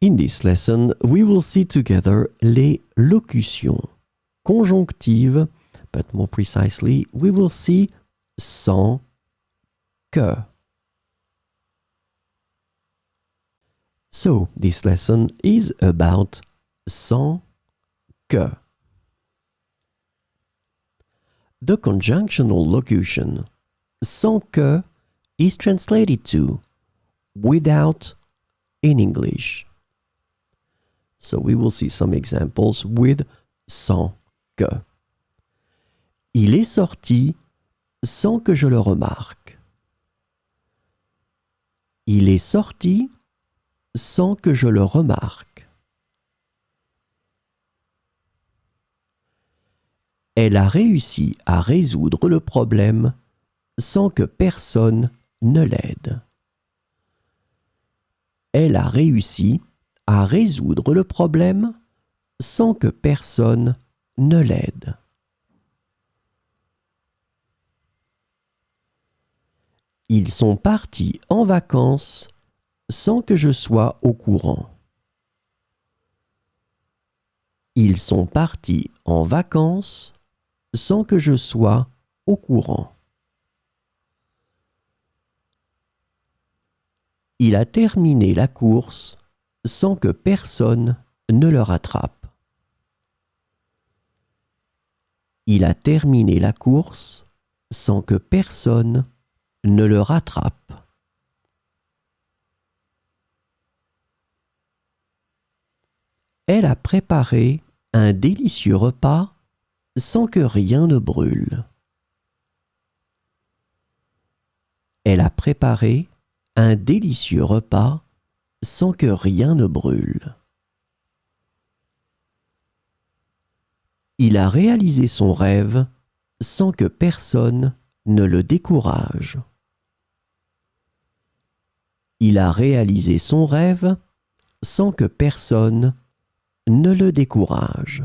In this lesson, we will see together les locutions conjonctives, but more precisely, we will see sans que. So, this lesson is about sans que. The conjunctional locution sans que is translated to without in English. So we will see some examples with sans que. Il est sorti sans que je le remarque. Il est sorti sans que je le remarque. Elle a réussi à résoudre le problème sans que personne ne l'aide. Elle a réussi à résoudre le problème sans que personne ne l'aide. Ils sont partis en vacances sans que je sois au courant. Ils sont partis en vacances sans que je sois au courant. Il a terminé la course sans que personne ne le rattrape. Il a terminé la course sans que personne ne le rattrape. Elle a préparé un délicieux repas sans que rien ne brûle. Elle a préparé un délicieux repas sans que rien ne brûle. Il a réalisé son rêve sans que personne ne le décourage. Il a réalisé son rêve sans que personne ne le décourage.